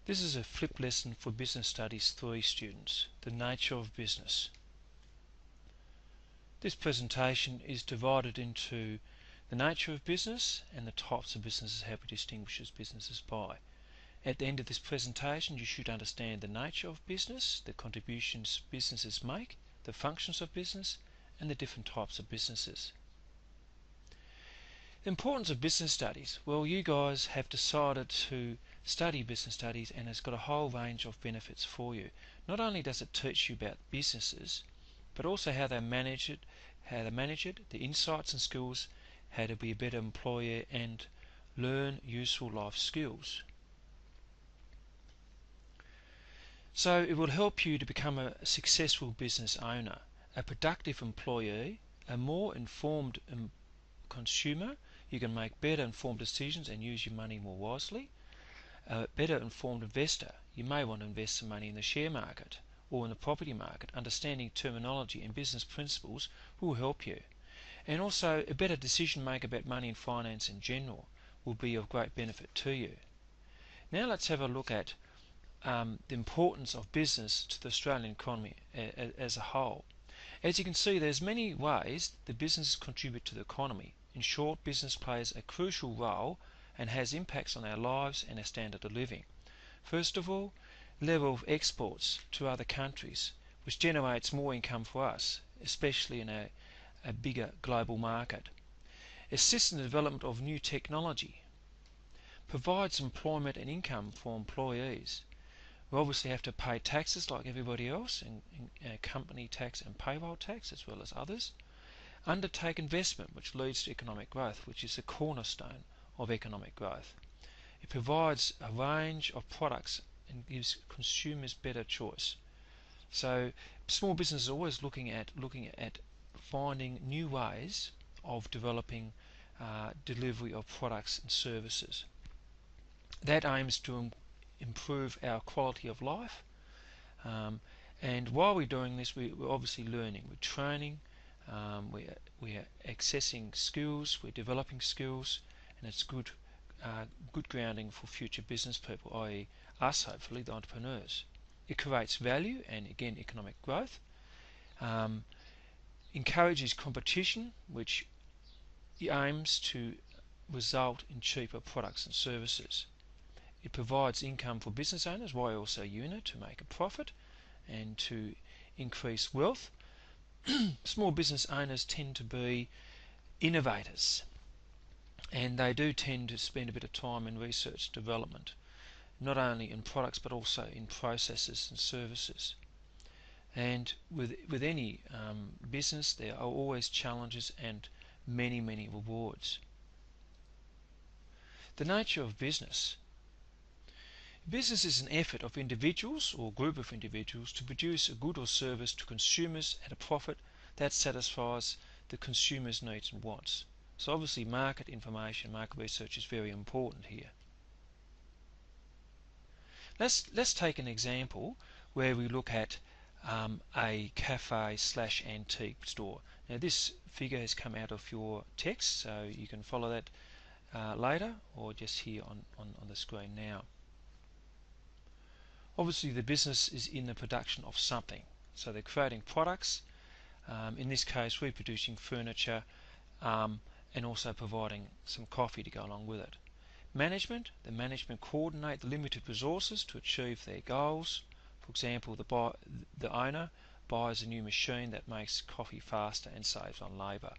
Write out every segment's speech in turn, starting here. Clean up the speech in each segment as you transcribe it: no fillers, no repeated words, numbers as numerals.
This is a flip lesson for Business Studies 3 students, the nature of business. This presentation is divided into the nature of business and the types of businesses, how we distinguish businesses by. At the end of this presentation, you should understand the nature of business, the contributions businesses make, the functions of business, and the different types of businesses. The importance of business studies. Well, you guys have decided to study business studies, and it's got a whole range of benefits for you. Not only does it teach you about businesses, but also how they manage it, the insights and skills, how to be a better employer, and learn useful life skills. So it will help you to become a successful business owner, a productive employee, a more informed consumer. You can make better informed decisions and use your money more wisely. A better informed investor. You may want to invest some money in the share market or in the property market. Understanding terminology and business principles will help you. And also a better decision maker about money and finance in general will be of great benefit to you. Now let's have a look at the importance of business to the Australian economy as a whole. As you can see, there's many ways that businesses contribute to the economy. In short, business plays a crucial role and has impacts on our lives and our standard of living. First of all, level of exports to other countries, which generates more income for us, especially in a bigger global market. Assists in the development of new technology. Provides employment and income for employees. We obviously have to pay taxes like everybody else, and company tax and payroll tax as well as others. Undertake investment, which leads to economic growth, which is the cornerstone of economic growth. It provides a range of products and gives consumers better choice. So small businesses are always looking at finding new ways of developing delivery of products and services. That aims to improve our quality of life, and while we're doing this, we're obviously learning, we're training, we're accessing skills, we're developing skills, and it's good grounding for future business people, i.e. us, hopefully, the entrepreneurs. It creates value and, again, economic growth. Encourages competition, which aims to result in cheaper products and services. It provides income for business owners, why also unit, to make a profit and to increase wealth. Small business owners tend to be innovators, and they do tend to spend a bit of time in research development, not only in products but also in processes and services. And with any business, there are always challenges and many rewards. The nature of business. Business is an effort of individuals or group of individuals to produce a good or service to consumers at a profit that satisfies the consumer's needs and wants. So obviously market information, market research is very important here. Let's take an example where we look at a cafe/antique store. Now this figure has come out of your text, so you can follow that later or just here on the screen now. Obviously the business is in the production of something, so they're creating products, in this case reproducing furniture, and also providing some coffee to go along with it. Management, the management coordinate the limited resources to achieve their goals. For example, the owner buys a new machine that makes coffee faster and saves on labour.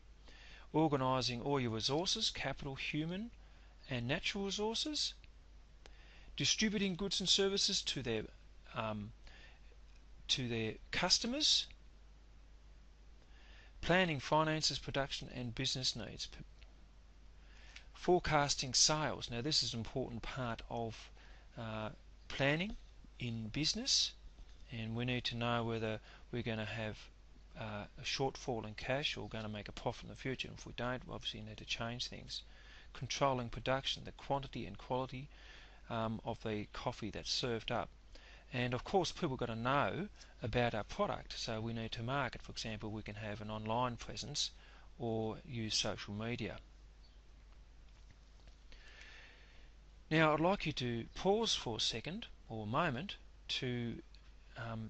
Organising all your resources, capital, human and natural resources. Distributing goods and services to their customers. Planning finances, production and business needs. Forecasting sales. Now this is an important part of planning in business, and we need to know whether we're going to have a shortfall in cash or going to make a profit in the future. And if we don't, we obviously need to change things. Controlling production, the quantity and quality of the coffee that's served up. And of course people got to know about our product, so we need to market. For example, we can have an online presence or use social media. Now I'd like you to pause for a second or moment to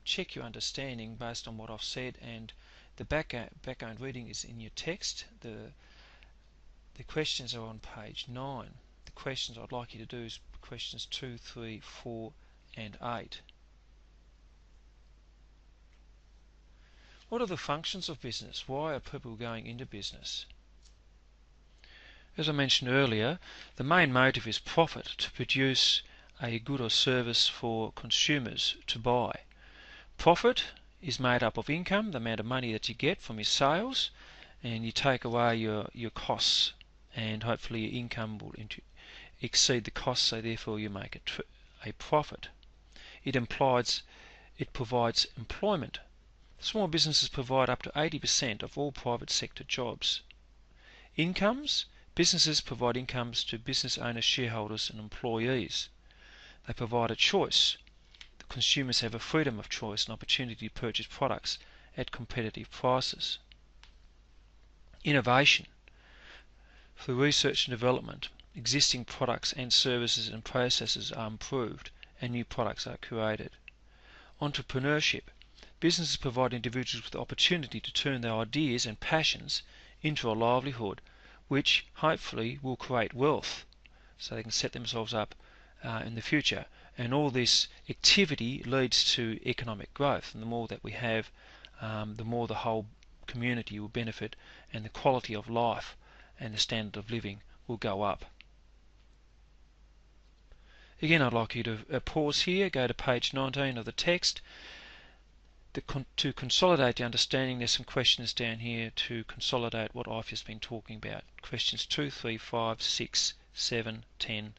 check your understanding based on what I've said, and the background reading is in your text. The questions are on page 9. The questions I'd like you to do is questions 2, 3, 4 and 8. What are the functions of business? Why are people going into business? As I mentioned earlier, the main motive is profit, to produce a good or service for consumers to buy. Profit is made up of income, the amount of money that you get from your sales, and you take away your costs, and hopefully your income will exceed the costs, so therefore you make a profit. It provides employment. Small businesses provide up to 80% of all private sector jobs. Incomes. Businesses provide incomes to business owners, shareholders and employees. They provide a choice. The consumers have a freedom of choice and opportunity to purchase products at competitive prices. Innovation. Through research and development, existing products and services and processes are improved and new products are created. Entrepreneurship. Businesses provide individuals with the opportunity to turn their ideas and passions into a livelihood, which hopefully will create wealth so they can set themselves up in the future. And all this activity leads to economic growth, and the more that we have, the more the whole community will benefit, and the quality of life and the standard of living will go up. Again, I'd like you to pause here, go to page 19 of the text. To consolidate the understanding, there's some questions down here to consolidate what I've just been talking about. Questions 2, 3, 5, 6, 7, 10